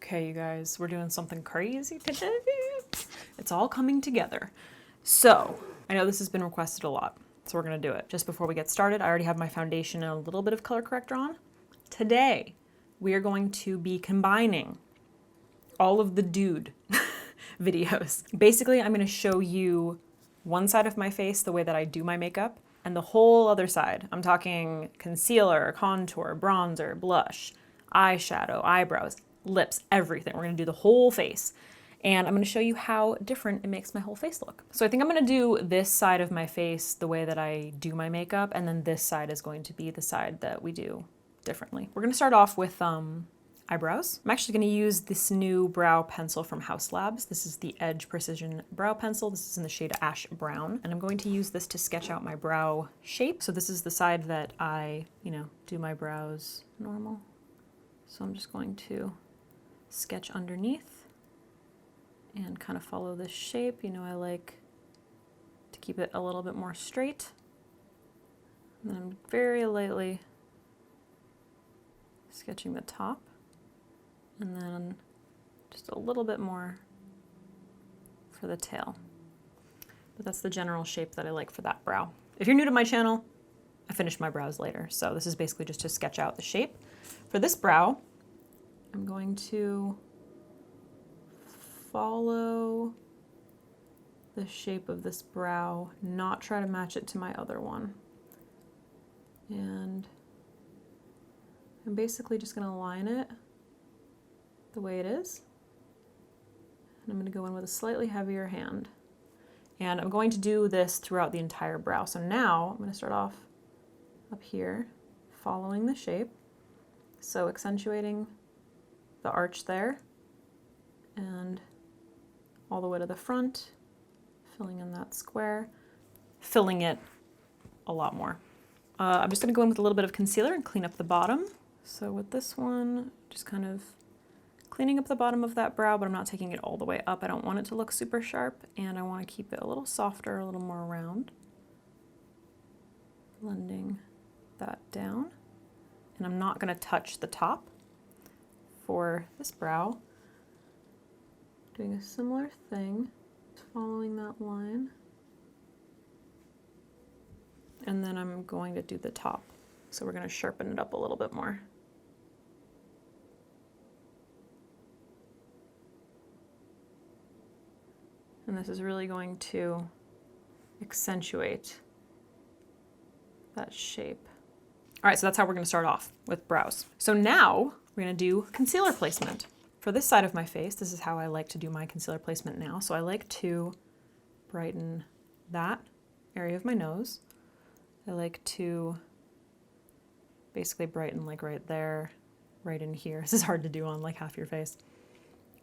Okay, you guys, we're doing something crazy today. It's all coming together. So, I know this has been requested a lot, so we're gonna do it. Just before we get started, I already have my foundation and a little bit of color corrector on. Today, we are going to be combining all of the Duuuude videos. Basically, I'm gonna show you one side of my face, the way that I do my makeup, and the whole other side. I'm talking concealer, contour, bronzer, blush, eyeshadow, eyebrows, lips, everything. We're gonna do the whole face. And I'm gonna show you how different it makes my whole face look. So I think I'm gonna do this side of my face the way that I do my makeup, and then this side is going to be the side that we do differently. We're gonna start off with eyebrows. I'm actually gonna use this new brow pencil from House Labs. This is the Edge Precision Brow Pencil. This is in the shade Ash Brown. And I'm going to use this to sketch out my brow shape. So this is the side that I, do my brows normal. So I'm just going to sketch underneath and kind of follow this shape. I like to keep it a little bit more straight. And then I'm very lightly sketching the top, and then just a little bit more for the tail. But that's the general shape that I like for that brow. If you're new to my channel, I finish my brows later, so this is basically just to sketch out the shape. For this brow, I'm going to follow the shape of this brow, not try to match it to my other one. And I'm basically just gonna line it the way it is. And I'm gonna go in with a slightly heavier hand. And I'm going to do this throughout the entire brow. So now I'm gonna start off up here, following the shape. So accentuating the arch there, and all the way to the front, filling in that square, filling it a lot more. I'm just gonna go in with a little bit of concealer and clean up the bottom. So with this one, just kind of cleaning up the bottom of that brow, but I'm not taking it all the way up. I don't want it to look super sharp, and I want to keep it a little softer, a little more round. Blending that down. And I'm not gonna touch the top for this brow. Doing a similar thing, following that line. And then I'm going to do the top. So we're gonna sharpen it up a little bit more. And this is really going to accentuate that shape. All right, so that's how we're gonna start off with brows. So now we're gonna do concealer placement. For this side of my face, this is how I like to do my concealer placement now. So I like to brighten that area of my nose. I like to basically brighten like right there, right in here. This is hard to do on like half your face.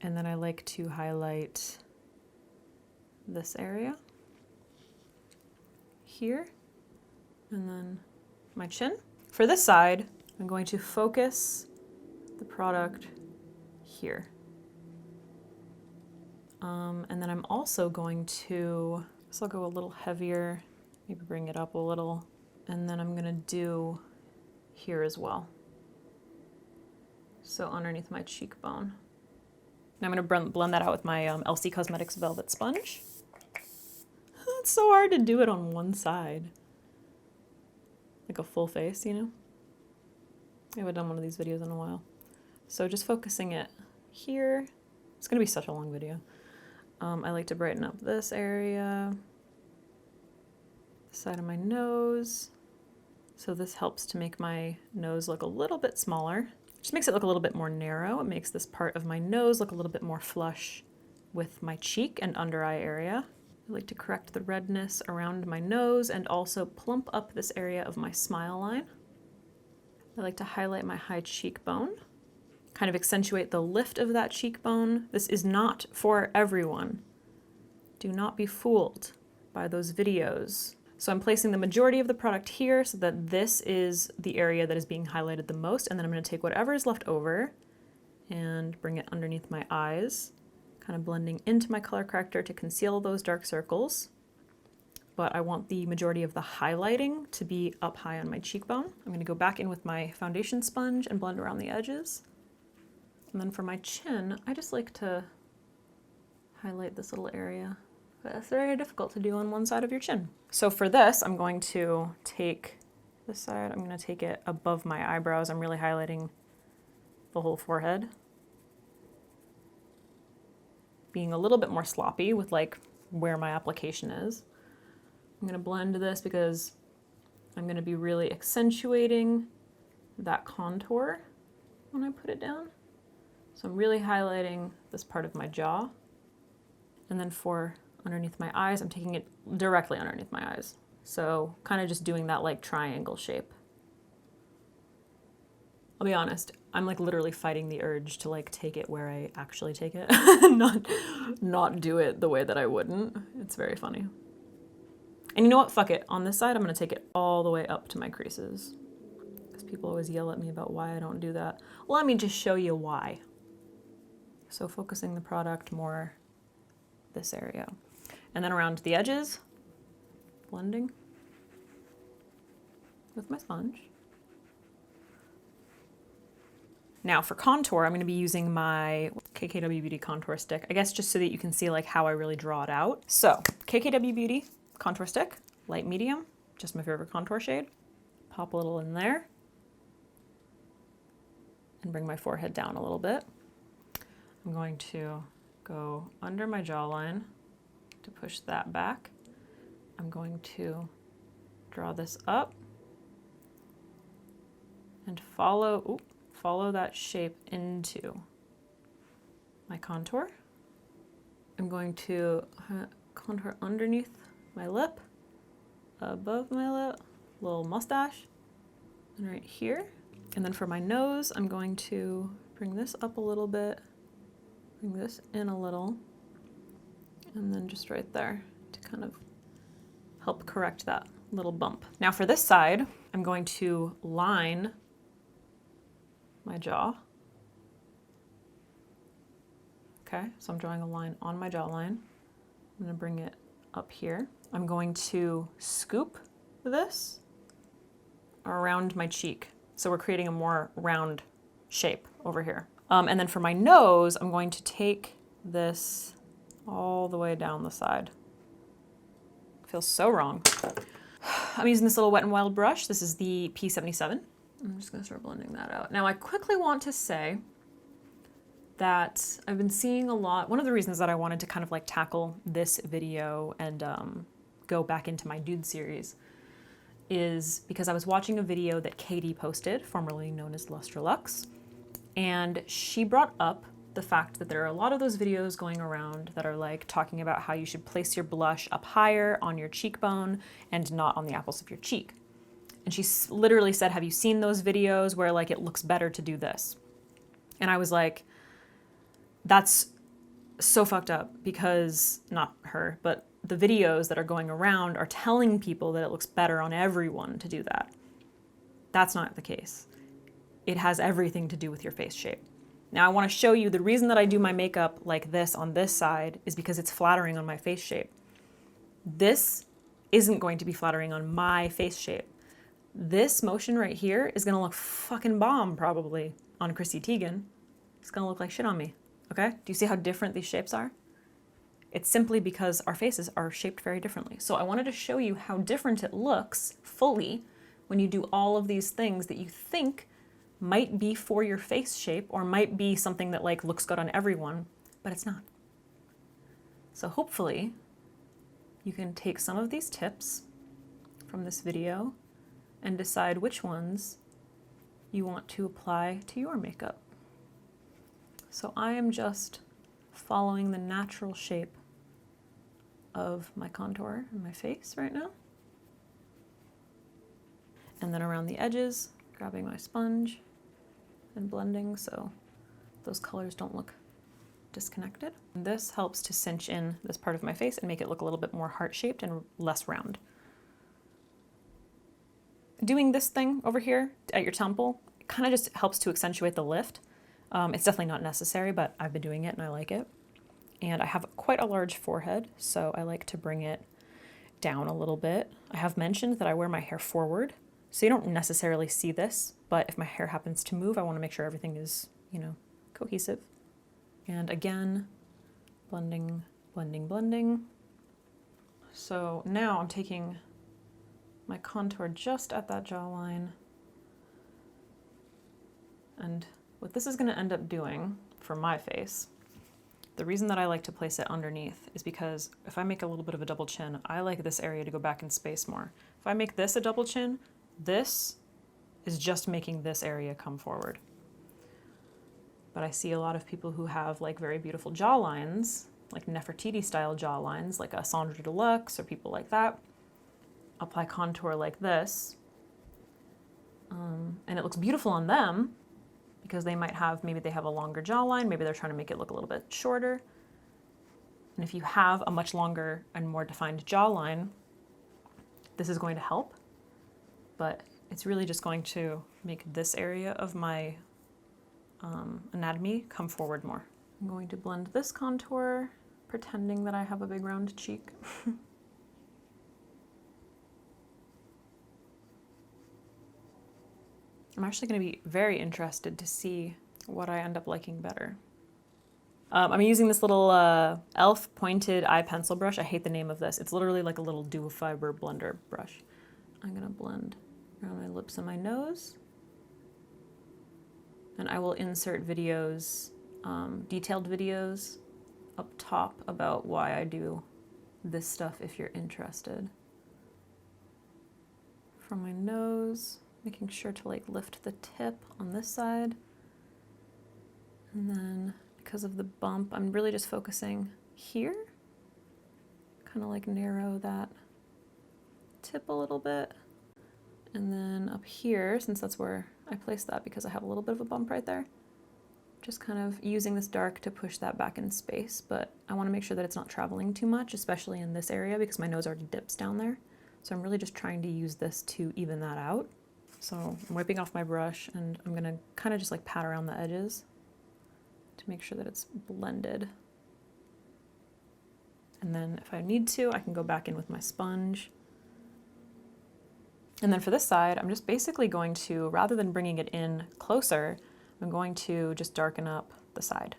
And then I like to highlight this area here, and then my chin. For this side, I'm going to focus the product here. And then I'm also going to, so I'll go a little heavier, maybe bring it up a little, and then I'm gonna do here as well. So underneath my cheekbone. Now I'm gonna blend that out with my LC Cosmetics Velvet Sponge. It's so hard to do it on one side. Like a full face, I haven't done one of these videos in a while. So just focusing it here. It's gonna be such a long video. I like to brighten up this area, the side of my nose. So this helps to make my nose look a little bit smaller. Just makes it look a little bit more narrow. It makes this part of my nose look a little bit more flush with my cheek and under eye area. I like to correct the redness around my nose and also plump up this area of my smile line. I like to highlight my high cheekbone, kind of accentuate the lift of that cheekbone. This is not for everyone. Do not be fooled by those videos. So I'm placing the majority of the product here so that this is the area that is being highlighted the most, and then I'm going to take whatever is left over and bring it underneath my eyes, kind of blending into my color corrector to conceal those dark circles. But I want the majority of the highlighting to be up high on my cheekbone. I'm going to go back in with my foundation sponge and blend around the edges. And then for my chin, I just like to highlight this little area. But it's very difficult to do on one side of your chin. So for this, I'm going to take this side, I'm going to take it above my eyebrows. I'm really highlighting the whole forehead. Being a little bit more sloppy with like where my application is. I'm going to blend this because I'm going to be really accentuating that contour when I put it down. So I'm really highlighting this part of my jaw. And then for underneath my eyes, I'm taking it directly underneath my eyes. So kind of just doing that like triangle shape. I'll be honest, I'm like literally fighting the urge to like take it where I actually take it, not do it the way that I wouldn't. It's very funny. And you know what? Fuck it. On this side, I'm going to take it all the way up to my creases. Because people always yell at me about why I don't do that. Well, let me just show you why. So focusing the product more this area. And then around the edges, blending with my sponge. Now for contour, I'm going to be using my KKW Beauty contour stick, I guess just so that you can see like how I really draw it out. So KKW Beauty contour stick, light medium, just my favorite contour shade. Pop a little in there and bring my forehead down a little bit. I'm going to go under my jawline to push that back. I'm going to draw this up and follow that shape into my contour. I'm going to contour underneath my lip, above my lip, little mustache, and right here. And then for my nose, I'm going to bring this up a little bit, bring this in a little, and then just right there to kind of help correct that little bump. Now for this side, I'm going to line my jaw. Okay, so I'm drawing a line on my jawline. I'm gonna bring it up here. I'm going to scoop this around my cheek. So we're creating a more round shape over here. And then for my nose, I'm going to take this all the way down the side. Feels so wrong. I'm using this little Wet n Wild brush. This is the P77. I'm just gonna start blending that out. Now I quickly want to say that I've been seeing a lot, one of the reasons that I wanted to kind of like tackle this video and go back into my Duuuude series is because I was watching a video that Katie posted, formerly known as Lustrelux, and she brought up the fact that there are a lot of those videos going around that are like talking about how you should place your blush up higher on your cheekbone and not on the apples of your cheek. And she literally said, have you seen those videos where like it looks better to do this? And I was like, that's so fucked up because, not her, but the videos that are going around are telling people that it looks better on everyone to do that. That's not the case. It has everything to do with your face shape. Now I want to show you the reason that I do my makeup like this on this side is because it's flattering on my face shape. This isn't going to be flattering on my face shape. This motion right here is going to look fucking bomb probably on Chrissy Teigen. It's going to look like shit on me. Okay? Do you see how different these shapes are? It's simply because our faces are shaped very differently. So I wanted to show you how different it looks fully when you do all of these things that you think might be for your face shape or might be something that like looks good on everyone, but it's not. So hopefully you can take some of these tips from this video and decide which ones you want to apply to your makeup. So I am just following the natural shape of my contour in my face right now. And then around the edges, grabbing my sponge and blending so those colors don't look disconnected. And this helps to cinch in this part of my face and make it look a little bit more heart-shaped and less round. Doing this thing over here at your temple kind of just helps to accentuate the lift. It's definitely not necessary, but I've been doing it and I like it. And I have quite a large forehead, so I like to bring it down a little bit. I have mentioned that I wear my hair forward, so you don't necessarily see this, but if my hair happens to move, I want to make sure everything is, you know, cohesive. And again, blending, blending, blending. So now I'm taking my contour just at that jawline. And what this is going to end up doing for my face, the reason that I like to place it underneath is because if I make a little bit of a double chin, I like this area to go back in space more. If I make this a double chin, this is just making this area come forward. But I see a lot of people who have like very beautiful jawlines, like Nefertiti style jawlines, like a Sandra Deluxe or people like that, apply contour like this. And it looks beautiful on them because they might have, maybe they have a longer jawline, maybe they're trying to make it look a little bit shorter. And if you have a much longer and more defined jawline, this is going to help, but it's really just going to make this area of my anatomy come forward more. I'm going to blend this contour, pretending that I have a big round cheek. I'm actually going to be very interested to see what I end up liking better. I'm using this little e.l.f. pointed eye pencil brush. I hate the name of this. It's literally like a little duo fiber blender brush. I'm going to blend around my lips and my nose. And I will insert videos, detailed videos up top about why I do this stuff if you're interested. From my nose, making sure to like lift the tip on this side. And then because of the bump, I'm really just focusing here. Kind of like narrow that tip a little bit. And then up here, since that's where I placed that because I have a little bit of a bump right there, just kind of using this dark to push that back in space, but I want to make sure that it's not traveling too much, especially in this area because my nose already dips down there. So I'm really just trying to use this to even that out. So I'm wiping off my brush and I'm going to kind of just like pat around the edges to make sure that it's blended. And then if I need to, I can go back in with my sponge. And then for this side, I'm just basically going to, rather than bringing it in closer, I'm going to just darken up the side,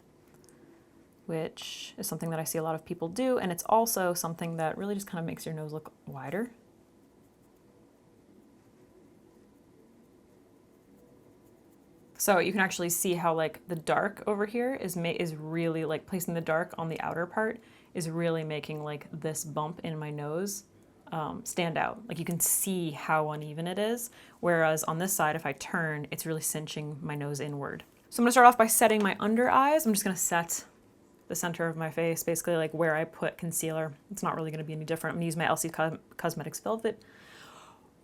which is something that I see a lot of people do. And it's also something that really just kind of makes your nose look wider. So you can actually see how like the dark over here is really like placing the dark on the outer part is really making like this bump in my nose stand out. Like you can see how uneven it is. Whereas on this side, if I turn, it's really cinching my nose inward. So I'm gonna start off by setting my under eyes. I'm just gonna set the center of my face, basically like where I put concealer. It's not really gonna be any different. I'm gonna use my LC Cosmetics Velvet.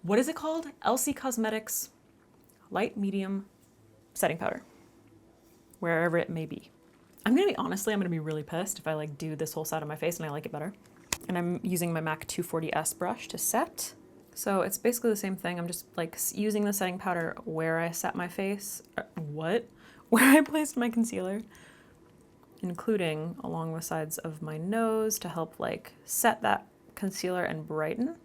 What is it called? LC Cosmetics Light Medium Setting Powder, wherever it may be. I'm gonna be really pissed if I like do this whole side of my face and I like it better. And I'm using my MAC 240S brush to set. So it's basically the same thing. I'm just like using the setting powder where I set my face, where I placed my concealer, including along the sides of my nose to help like set that concealer and brighten.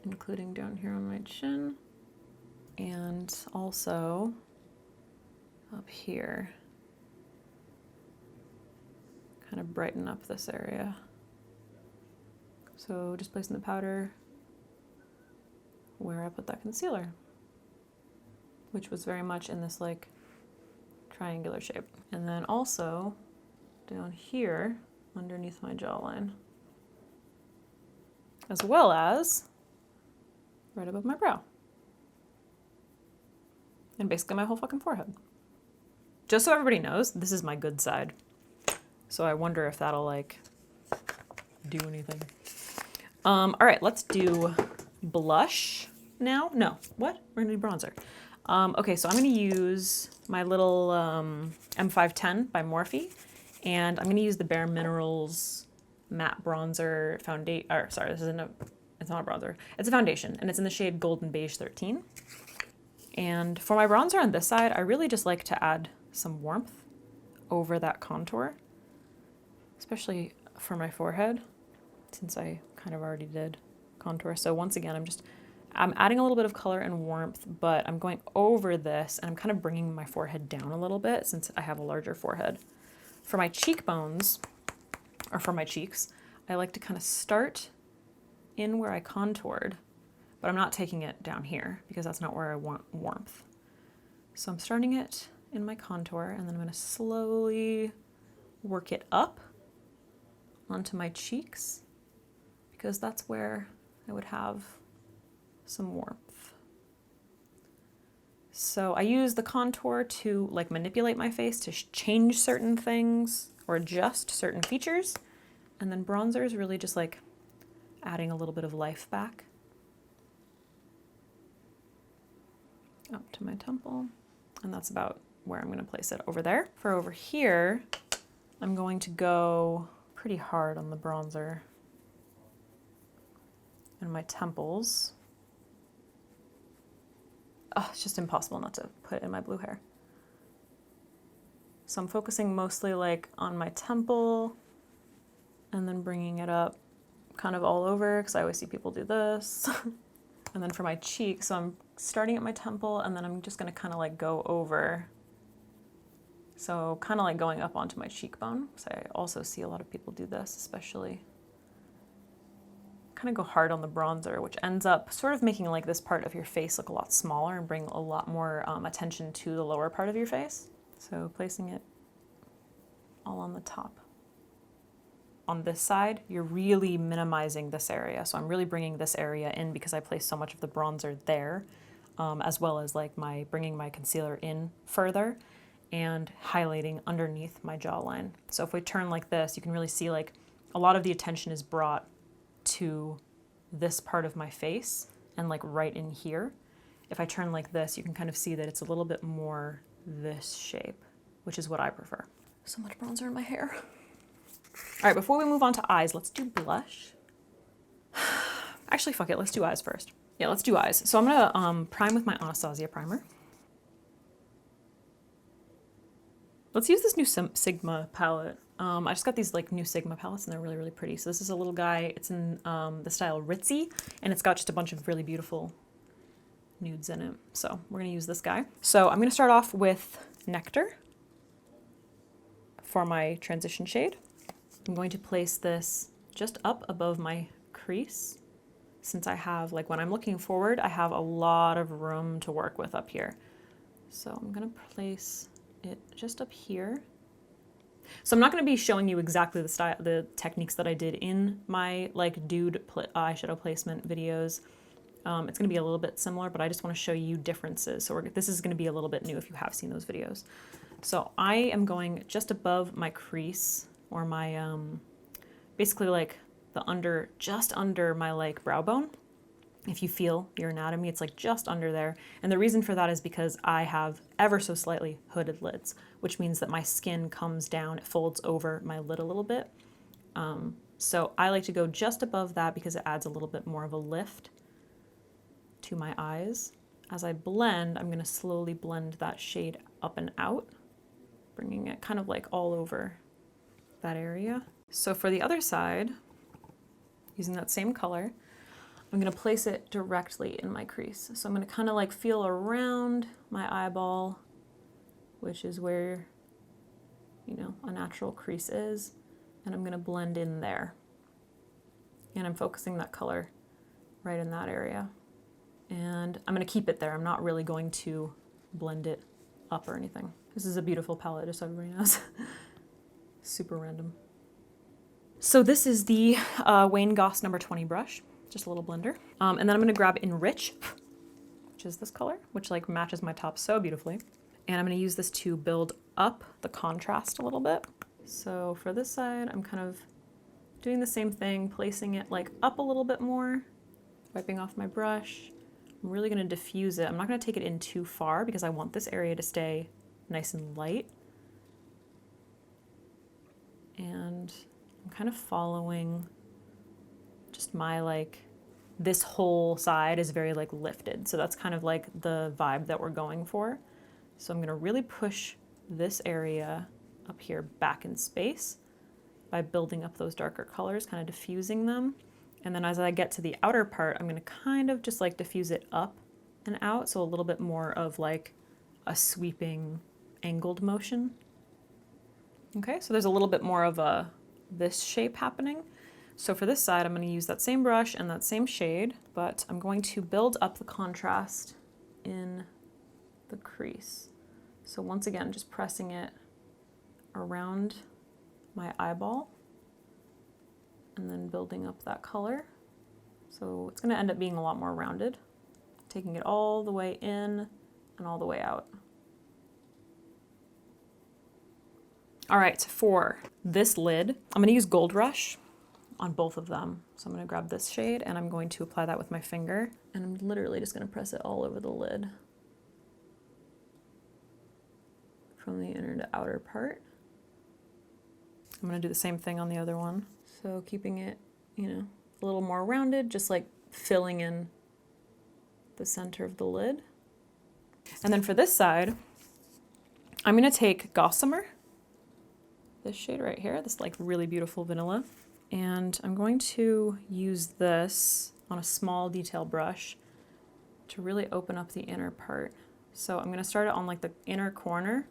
Including down here on my chin. And also up here. Kind of brighten up this area. So just placing the powder where I put that concealer, which was very much in this like triangular shape. And then also down here underneath my jawline, as well as right above my brow. And basically my whole fucking forehead. Just so everybody knows, this is my good side. So I wonder if that'll like do anything. All right, let's do blush now. No, what? We're gonna do bronzer. Okay, so I'm gonna use my little M510 by Morphe, and I'm gonna use the Bare Minerals matte bronzer foundation. Or sorry, it's not a bronzer. It's a foundation, and it's in the shade Golden Beige 13. And for my bronzer on this side, I really just like to add some warmth over that contour, especially for my forehead, since I kind of already did contour. So once again, I'm just I'm adding a little bit of color and warmth, but I'm going over this and I'm kind of bringing my forehead down a little bit since I have a larger forehead. For my cheekbones, or for my cheeks, I like to kind of start in where I contoured, but I'm not taking it down here because that's not where I want warmth. So I'm starting it in my contour and then I'm going to slowly work it up onto my cheeks because that's where I would have some warmth. So I use the contour to like manipulate my face to change certain things or adjust certain features. And then bronzer is really just like adding a little bit of life back. Up to my temple. And that's about where I'm going to place it over there. For over here, I'm going to go pretty hard on the bronzer and my temples. Oh, it's just impossible not to put in my blue hair. So I'm focusing mostly like on my temple and then bringing it up kind of all over because I always see people do this. And then for my cheek, so I'm starting at my temple and then I'm just going to kind of like go over. So kind of like going up onto my cheekbone. So I also see a lot of people do this, especially kind of go hard on the bronzer, which ends up sort of making like this part of your face look a lot smaller and bring a lot more attention to the lower part of your face. So placing it all on the top. On this side, you're really minimizing this area. So I'm really bringing this area in because I place so much of the bronzer there, as well as like bringing my concealer in further and highlighting underneath my jawline. So if we turn like this, you can really see like a lot of the attention is brought to this part of my face and like right in here. If I turn like this, you can kind of see that it's a little bit more this shape, which is what I prefer. So much bronzer in my hair. All right, before we move on to eyes, let's do blush. Actually, fuck it, let's do eyes first. Yeah, let's do eyes. So I'm gonna prime with my Anastasia primer. Let's use this new Sigma palette. I just got these like new Sigma palettes and they're really, really pretty. So this is a little guy, it's in the style Ritzy, and it's got just a bunch of really beautiful nudes in it. So we're gonna use this guy. So I'm gonna start off with Nectar for my transition shade. I'm going to place this just up above my crease. Since I have, like when I'm looking forward, I have a lot of room to work with up here. So I'm gonna place it just up here. So I'm not going to be showing you exactly the techniques that I did in my like Duuuude eyeshadow placement videos. It's going to be a little bit similar, but I just want to show you differences. So this is going to be a little bit new if you have seen those videos. So I am going just above my crease or my, basically like just under my like brow bone. If you feel your anatomy, it's like just under there. And the reason for that is because I have ever so slightly hooded lids, which means that my skin comes down, it folds over my lid a little bit. So I like to go just above that because it adds a little bit more of a lift to my eyes. As I blend, I'm gonna slowly blend that shade up and out, bringing it kind of like all over that area. So for the other side, using that same color, I'm gonna place it directly in my crease. So I'm gonna kind of like feel around my eyeball, which is where, you know, a natural crease is, and I'm gonna blend in there. And I'm focusing that color right in that area. And I'm gonna keep it there. I'm not really going to blend it up or anything. This is a beautiful palette, just so everybody knows. Super random. So this is the Wayne Goss number 20 brush. Just a little blender. And then I'm gonna grab Enrich, which is this color, which like matches my top so beautifully. And I'm gonna use this to build up the contrast a little bit. So for this side, I'm kind of doing the same thing, placing it like up a little bit more, wiping off my brush. I'm really gonna diffuse it. I'm not gonna take it in too far because I want this area to stay nice and light. And I'm kind of following just my like, this whole side is very like lifted. So that's kind of like the vibe that we're going for. So I'm gonna really push this area up here back in space by building up those darker colors, kind of diffusing them. And then as I get to the outer part, I'm gonna kind of just like diffuse it up and out, so a little bit more of like a sweeping angled motion. Okay, so there's a little bit more of this shape happening. So for this side, I'm gonna use that same brush and that same shade, but I'm going to build up the contrast in the crease. So once again, just pressing it around my eyeball and then building up that color. So it's gonna end up being a lot more rounded, taking it all the way in and all the way out. All right, for this lid, I'm gonna use Gold Rush on both of them. So I'm gonna grab this shade and I'm going to apply that with my finger, and I'm literally just gonna press it all over the lid from the inner to outer part. I'm gonna do the same thing on the other one. So keeping it, you know, a little more rounded, just like filling in the center of the lid. And then for this side, I'm gonna take Gossamer, this shade right here, this like really beautiful vanilla. And I'm going to use this on a small detail brush to really open up the inner part. So I'm gonna start it on like the inner corner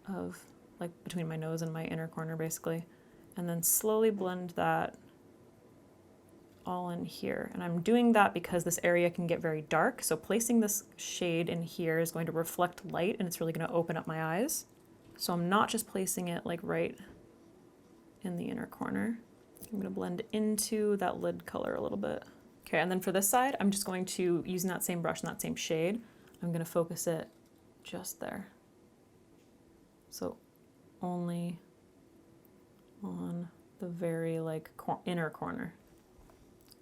of like between my nose and my inner corner basically, and then slowly blend that all in here. And I'm doing that because this area can get very dark. So placing this shade in here is going to reflect light and it's really gonna open up my eyes. So I'm not just placing it like right in the inner corner. I'm gonna blend into that lid color a little bit. Okay, and then for this side, I'm just going to, using that same brush and that same shade, I'm gonna focus it just there. So only on the very like inner corner,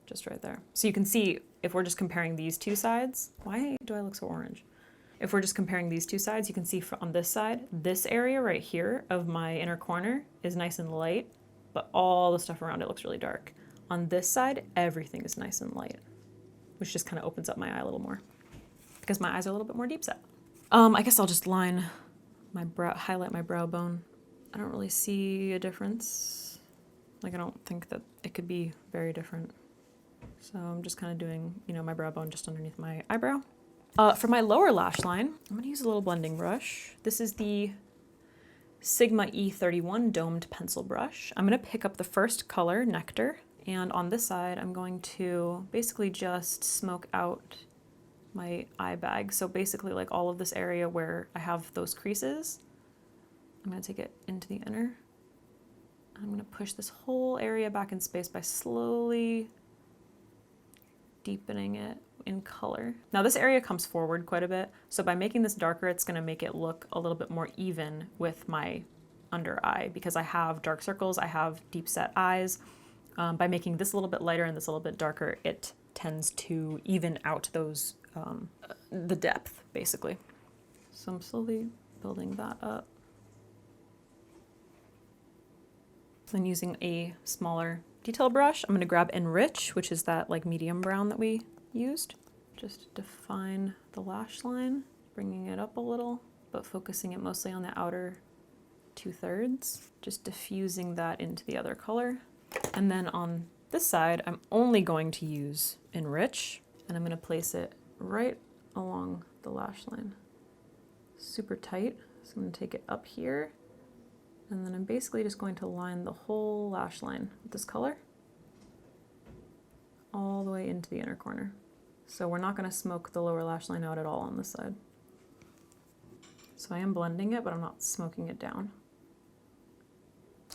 just right there. So you can see if we're just comparing these two sides, why do I look so orange? If we're just comparing these two sides, you can see on this side, this area right here of my inner corner is nice and light, but all the stuff around it looks really dark. On this side, everything is nice and light, which just kind of opens up my eye a little more because my eyes are a little bit more deep set. I guess I'll just line my brow, highlight my brow bone. I don't really see a difference. Like, I don't think that it could be very different. So I'm just kind of doing, you know, my brow bone just underneath my eyebrow. For my lower lash line, I'm gonna use a little blending brush. This is the Sigma E31 domed pencil brush. I'm gonna pick up the first color, Nectar, and on this side, I'm going to basically just smoke out my eye bag. So basically like all of this area where I have those creases, I'm gonna take it into the inner. I'm gonna push this whole area back in space by slowly deepening it in color. Now this area comes forward quite a bit, so by making this darker, it's gonna make it look a little bit more even with my under eye because I have dark circles, I have deep set eyes. By making this a little bit lighter and this a little bit darker, it tends to even out those, the depth basically. So I'm slowly building that up. Then using a smaller detail brush, I'm gonna grab Enrich, which is that like medium brown that we used. Just define the lash line, bringing it up a little, but focusing it mostly on the outer 2/3. Just diffusing that into the other color. And then on this side, I'm only going to use Enrich, and I'm gonna place it right along the lash line. Super tight, so I'm gonna take it up here, and then I'm basically just going to line the whole lash line with this color all the way into the inner corner. So we're not gonna smoke the lower lash line out at all on this side. So I am blending it, but I'm not smoking it down.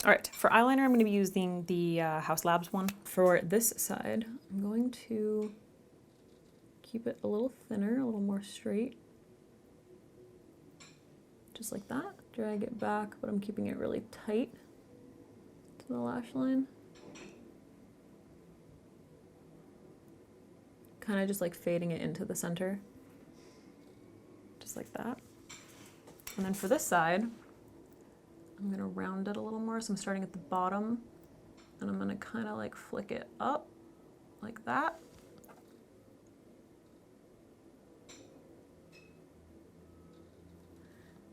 All right, for eyeliner, I'm gonna be using the House Labs one. For this side, I'm going to keep it a little thinner, a little more straight. Just like that. Drag it back, but I'm keeping it really tight to the lash line. Kind of just like fading it into the center. Just like that. And then for this side, I'm gonna round it a little more. So I'm starting at the bottom and I'm gonna kind of like flick it up like that.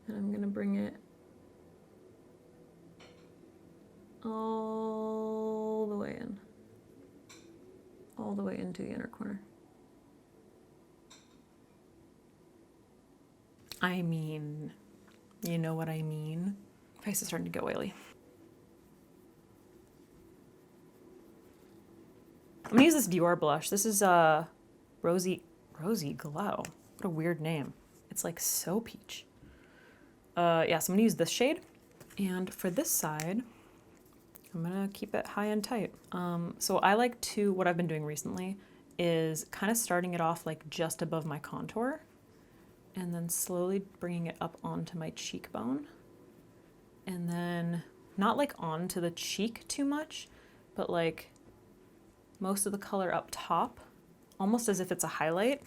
And I'm gonna bring it all the way in. into the inner corner. I mean, you know what I mean? Face is starting to get oily. I'm gonna use this Velour blush. This is Rosy Glow. What a weird name. It's like so peach. Yeah, so I'm gonna use this shade. And for this side, I'm gonna keep it high and tight. So I like to, what I've been doing recently is kind of starting it off like just above my contour and then slowly bringing it up onto my cheekbone. And then not like onto the cheek too much, but like most of the color up top, almost as if it's a highlight,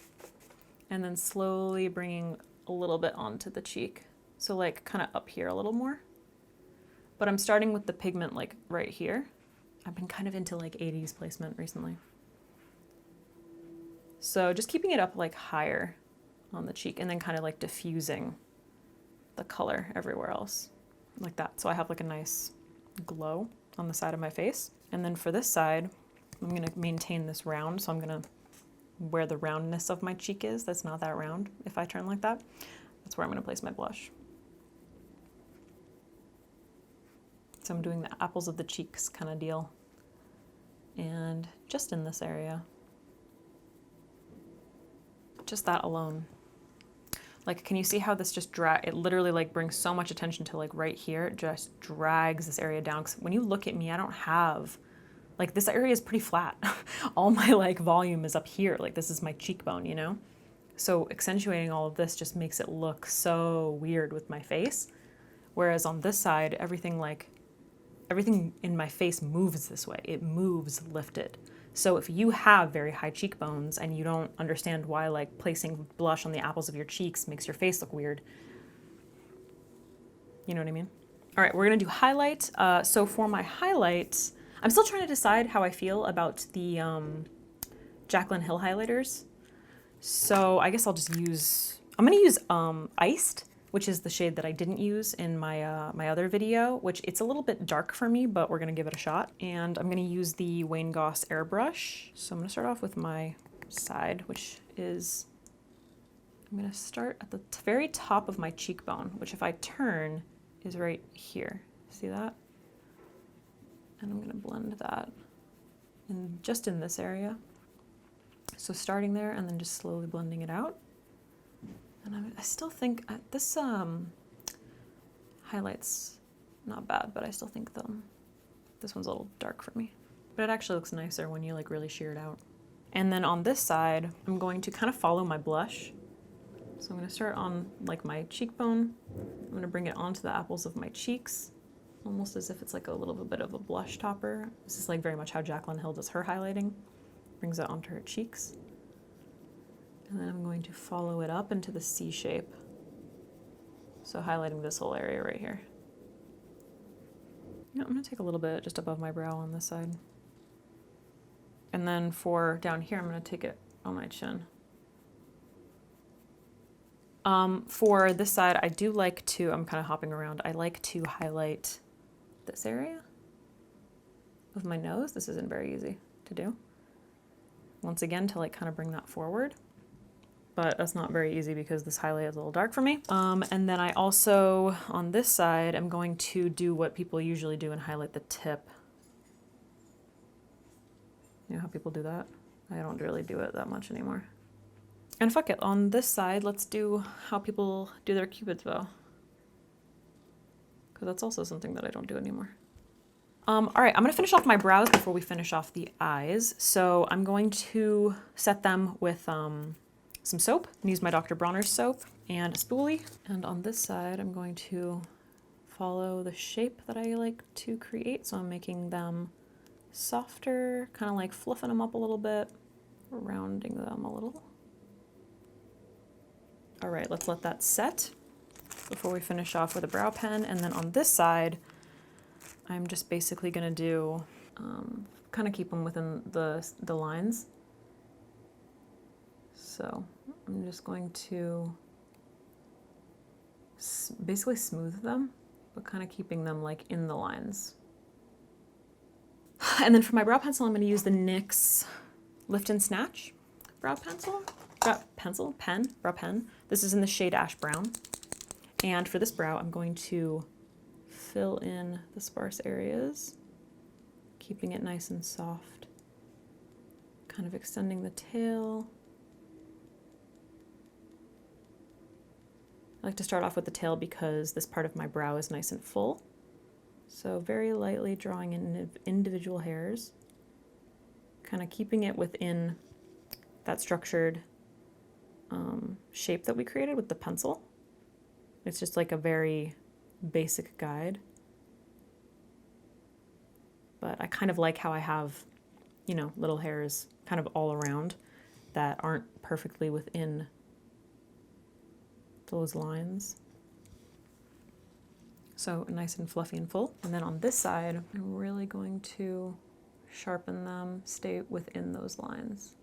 and then slowly bringing a little bit onto the cheek. So like kind of up here a little more. But I'm starting with the pigment like right here. I've been kind of into like 80s placement recently. So just keeping it up like higher on the cheek and then kind of like diffusing the color everywhere else like that. So I have like a nice glow on the side of my face. And then for this side, I'm gonna maintain this round. So I'm gonna, where the roundness of my cheek is, that's not that round. If I turn like that, that's where I'm gonna place my blush. So I'm doing the apples of the cheeks kind of deal. And just in this area. Just that alone. Like, can you see how this just it literally like brings so much attention to like right here. It just drags this area down. 'Cause when you look at me, I don't have, like this area is pretty flat. All my like volume is up here. Like this is my cheekbone, you know? So accentuating all of this just makes it look so weird with my face. Whereas on this side, everything in my face moves this way. It moves lifted. So if you have very high cheekbones and you don't understand why like placing blush on the apples of your cheeks makes your face look weird, you know what I mean? All right, we're gonna do highlight. So for my highlights, I'm still trying to decide how I feel about the Jaclyn Hill highlighters. So I guess I'll just use, I'm gonna use Iced, which is the shade that I didn't use in my my other video, which it's a little bit dark for me, but we're gonna give it a shot. And I'm gonna use the Wayne Goss airbrush. So I'm gonna start off with my side, which is, I'm gonna start at the very top of my cheekbone, which if I turn is right here. See that? And I'm gonna blend that in just in this area. So starting there and then just slowly blending it out. And I still think this highlight's not bad, but I still think this one's a little dark for me. But it actually looks nicer when you like really sheer it out. And then on this side, I'm going to kind of follow my blush. So I'm gonna start on like my cheekbone. I'm gonna bring it onto the apples of my cheeks, almost as if it's like a little bit of a blush topper. This is like very much how Jaclyn Hill does her highlighting. Brings it onto her cheeks. And then I'm going to follow it up into the C shape. So highlighting this whole area right here. Yeah, I'm gonna take a little bit just above my brow on this side. And then for down here, I'm gonna take it on my chin. For this side, I do like to, I'm kind of hopping around, I like to highlight this area of my nose. This isn't very easy to do. Once again, to like kind of bring that forward. But that's not very easy because this highlight is a little dark for me. And then I also, on this side, I'm going to do what people usually do and highlight the tip. You know how people do that? I don't really do it that much anymore. And fuck it, on this side, let's do how people do their Cupid's bow. Because that's also something that I don't do anymore. All right, I'm gonna finish off my brows before we finish off the eyes. So I'm going to set them with some soap and use my Dr. Bronner's soap and a spoolie. And on this side, I'm going to follow the shape that I like to create. So I'm making them softer, kind of like fluffing them up a little bit, rounding them a little. All right, let's let that set before we finish off with a brow pen. And then on this side, I'm just basically gonna do, kind of keep them within the lines. So I'm just going to basically smooth them, but kind of keeping them like in the lines. And then for my brow pencil, I'm going to use the NYX Lift and Snatch brow pen. This is in the shade Ash Brown. And for this brow, I'm going to fill in the sparse areas, keeping it nice and soft, kind of extending the tail. I like to start off with the tail because this part of my brow is nice and full. So very lightly drawing in individual hairs, kind of keeping it within that structured shape that we created with the pencil. It's just like a very basic guide. But I kind of like how I have, you know, little hairs kind of all around that aren't perfectly within those lines. So nice and fluffy and full. And then on this side, I'm really going to sharpen them, stay within those lines.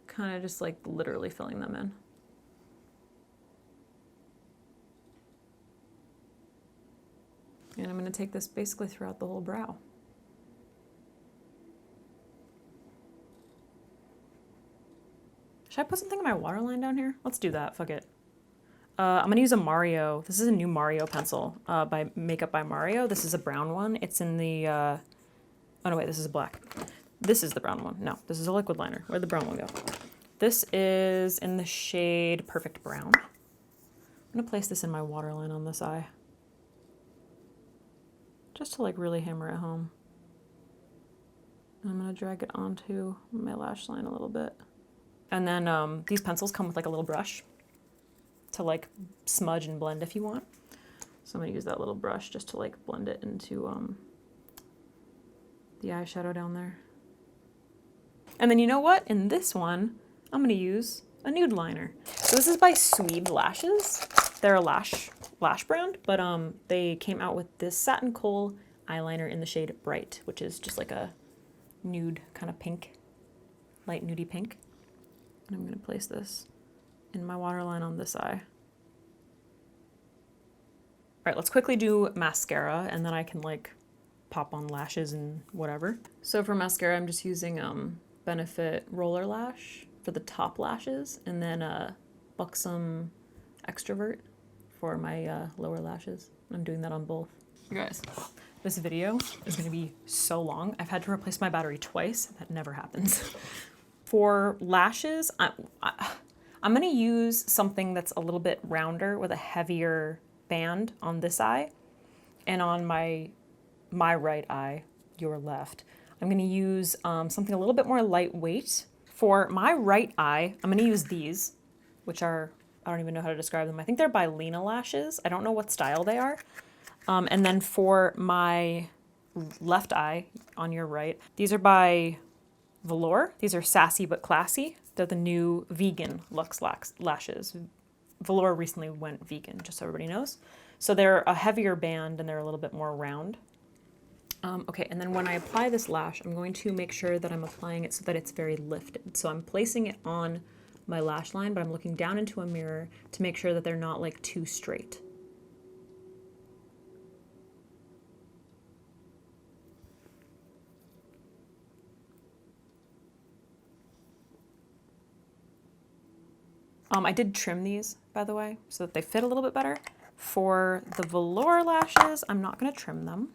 Kind of just like literally filling them in. And I'm going to take this basically throughout the whole brow. Should I put something in my waterline down here? Let's do that. Fuck it. I'm going to use a Mario. This is a new Mario pencil by Makeup by Mario. This is a brown one. It's in the... oh no, wait, this is a black. This is the brown one. No, this is a liquid liner. Where'd the brown one go? This is in the shade Perfect Brown. I'm going to place this in my waterline on this eye, just to like really hammer it home. And I'm going to drag it onto my lash line a little bit. And then these pencils come with like a little brush to like smudge and blend if you want. So I'm going to use that little brush just to like blend it into the eyeshadow down there. And then you know what? In this one, I'm going to use a nude liner. So this is by Velour Lashes. They're a lash brand, but they came out with this Satin Kohl eyeliner in the shade Bright, which is just like a nude kind of pink, light nudie pink. And I'm going to place this in my waterline on this eye. All right, let's quickly do mascara, and then I can like pop on lashes and whatever. So for mascara, I'm just using Benefit Roller Lash for the top lashes, and then Buxom Extrovert for my lower lashes. I'm doing that on both. You guys, this video is going to be so long. I've had to replace my battery twice. That never happens. For lashes, I'm going to use something that's a little bit rounder with a heavier band on this eye, and on my right eye, your left, I'm going to use something a little bit more lightweight. For my right eye, I'm going to use these, which are, I don't even know how to describe them. I think they're by Velour Lashes. I don't know what style they are. And then for my left eye, on your right, these are by Velour. These are Sassy but Classy. They're the new vegan luxe lashes. Velour recently went vegan, just so everybody knows. So they're a heavier band and they're a little bit more round. Okay, and then when I apply this lash, I'm going to make sure that I'm applying it so that it's very lifted. So I'm placing it on my lash line, but I'm looking down into a mirror to make sure that they're not like too straight. I did trim these, by the way, so that they fit a little bit better. For the Velour lashes, I'm not going to trim them.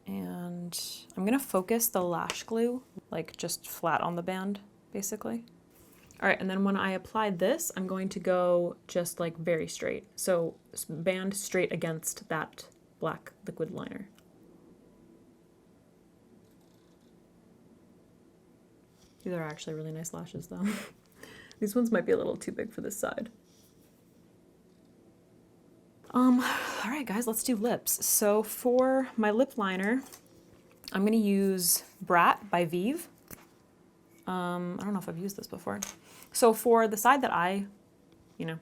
And I'm going to focus the lash glue, like just flat on the band, basically. All right, and then when I apply this, I'm going to go just like very straight. So band straight against that black liquid liner. These are actually really nice lashes though. These ones might be a little too big for this side. All right, guys, let's do lips. So for my lip liner, I'm going to use Brat by Vive. I don't know if I've used this before. So for the side that I, you know,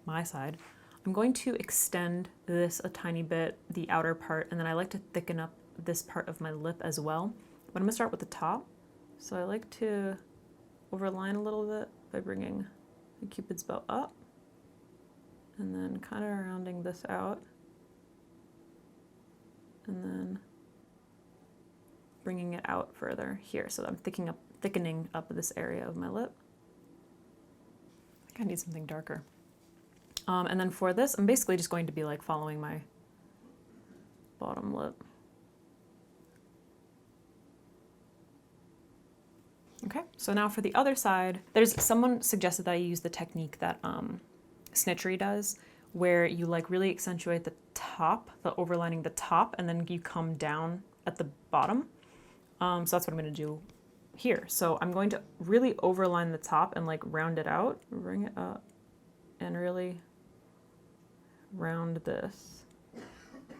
my side, I'm going to extend this a tiny bit, the outer part, and then I like to thicken up this part of my lip as well. But I'm going to start with the top. So I like to overline a little bit by bringing the Cupid's bow up. And then kind of rounding this out. And then bringing it out further here. So I'm thickening up this area of my lip. I think I need something darker. And then for this, I'm basically just going to be like following my bottom lip. Okay, so now for the other side, someone suggested that I use the technique that Snitchery does, where you like really accentuate the top, the overlining the top, and then you come down at the bottom. So that's what I'm gonna do here. So I'm going to really overline the top and like round it out, bring it up, and really round this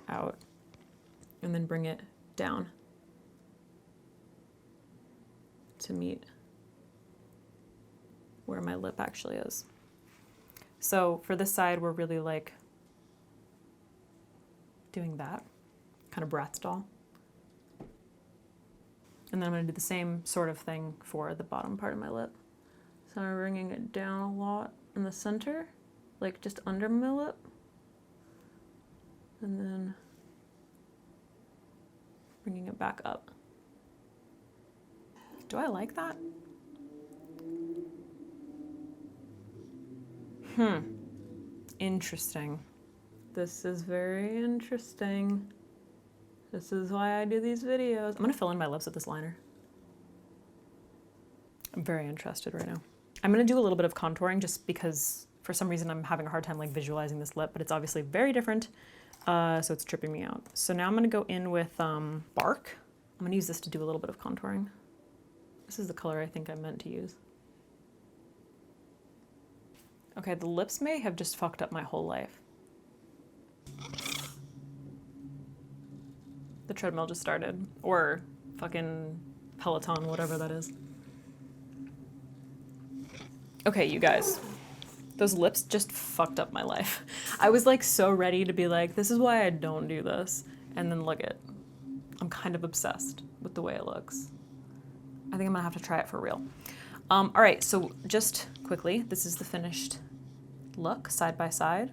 out, and then bring it down to meet where my lip actually is. So for this side, we're really like doing that, kind of Bratz doll. And then I'm gonna do the same sort of thing for the bottom part of my lip. So I'm bringing it down a lot in the center, like just under my lip. And then bringing it back up. Do I like that? Interesting. This is very interesting. This is why I do these videos. I'm gonna fill in my lips with this liner. I'm very interested right now. I'm gonna do a little bit of contouring just because for some reason I'm having a hard time like visualizing this lip, but it's obviously very different. So it's tripping me out. So now I'm gonna go in with Bark. I'm gonna use this to do a little bit of contouring. This is the color I think I meant to use. Okay, the lips may have just fucked up my whole life. The treadmill just started, or fucking Peloton, whatever that is. Okay, you guys, those lips just fucked up my life. I was like so ready to be like, this is why I don't do this. And then look at, I'm kind of obsessed with the way it looks. I think I'm gonna have to try it for real. All right, so just quickly, this is the finished look side by side.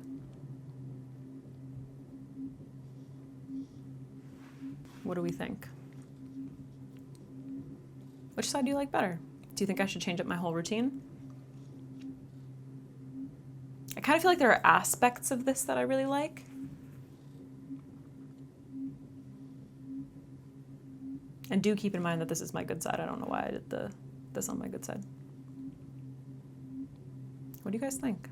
What do we think? Which side do you like better? Do you think I should change up my whole routine? I kind of feel like there are aspects of this that I really like. And do keep in mind that this is my good side. I don't know why I did this on my good side. What do you guys think?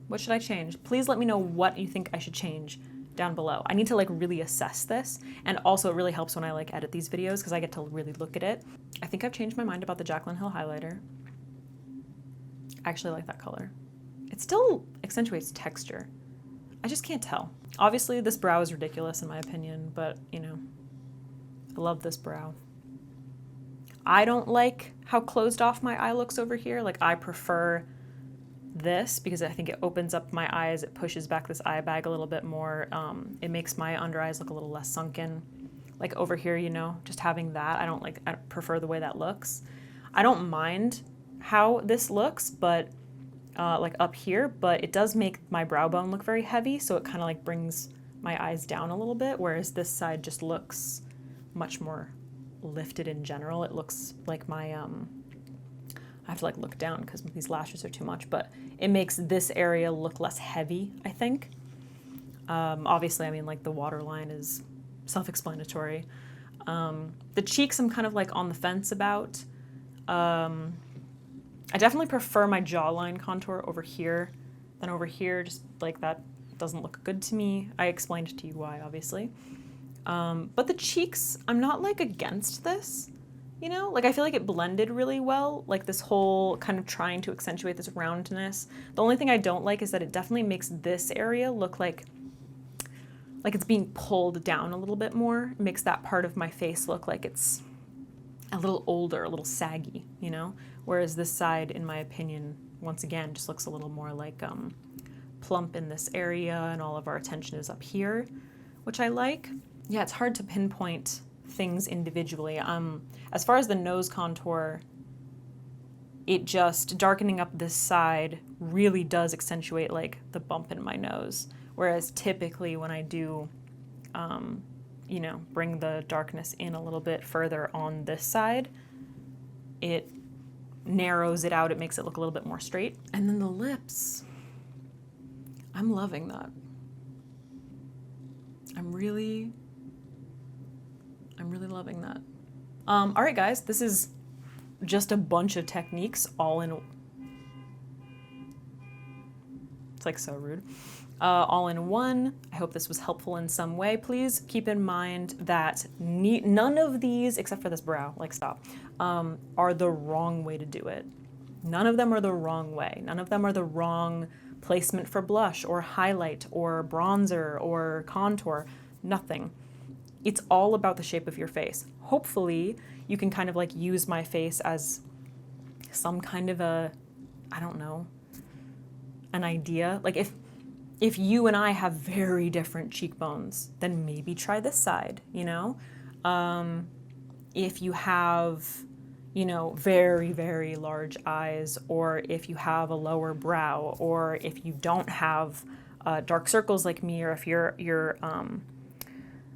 What should I change? Please let me know what you think I should change down below. I need to like really assess this. And also it really helps when I like edit these videos because I get to really look at it. I think I've changed my mind about the Jaclyn Hill highlighter. I actually like that color. It still accentuates texture. I just can't tell. Obviously this brow is ridiculous in my opinion, but you know, I love this brow. I don't like how closed off my eye looks over here. Like I prefer this because I think it opens up my eyes. It pushes back this eye bag a little bit more. It makes my under eyes look a little less sunken. Like over here, you know, just having that, I prefer the way that looks. I don't mind how this looks, but like up here, but it does make my brow bone look very heavy. So it kind of like brings my eyes down a little bit. Whereas this side just looks much more lifted in general. It looks like my, I have to like look down because these lashes are too much, but it makes this area look less heavy, I think. Obviously, I mean, like the waterline is self-explanatory. The cheeks I'm kind of like on the fence about. I definitely prefer my jawline contour over here than over here, just like that doesn't look good to me. I explained to you why, obviously. But the cheeks, I'm not like against this. You know, like I feel like it blended really well, like this whole kind of trying to accentuate this roundness. The only thing I don't like is that it definitely makes this area look like it's being pulled down a little bit more. It makes that part of my face look like it's a little older, a little saggy, you know? Whereas this side, in my opinion, once again, just looks a little more like plump in this area and all of our attention is up here, which I like. Yeah, it's hard to pinpoint things individually. As far as the nose contour, it just darkening up this side really does accentuate like the bump in my nose. Whereas typically when I do, you know, bring the darkness in a little bit further on this side, it narrows it out, it makes it look a little bit more straight. And then the lips, I'm loving that. I'm really loving that. All right, guys, this is just a bunch of techniques all in. It's like so rude. All in one. I hope this was helpful in some way. Please keep in mind that none of these, except for this brow, like stop, are the wrong way to do it. None of them are the wrong way. None of them are the wrong placement for blush or highlight or bronzer or contour. Nothing. It's all about the shape of your face. Hopefully you can kind of like use my face as some kind of a, I don't know, an idea. Like if you and I have very different cheekbones, then maybe try this side, you know? If you have, you know, very, very large eyes, or if you have a lower brow, or if you don't have dark circles like me, or if you're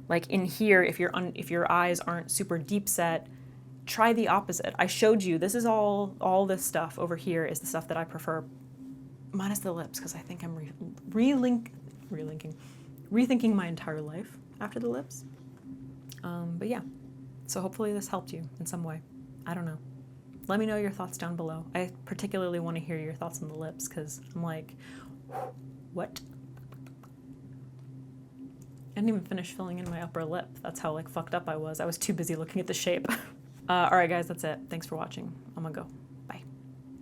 like in here, if your eyes aren't super deep set, try the opposite. I showed you, this is all this stuff over here is the stuff that I prefer, minus the lips, because I think I'm rethinking my entire life after the lips. But yeah, so hopefully this helped you in some way. I don't know. Let me know your thoughts down below. I particularly want to hear your thoughts on the lips, because I'm like, what? I didn't even finish filling in my upper lip. That's how like fucked up I was. I was too busy looking at the shape. All right, guys, that's it. Thanks for watching. I'm gonna go.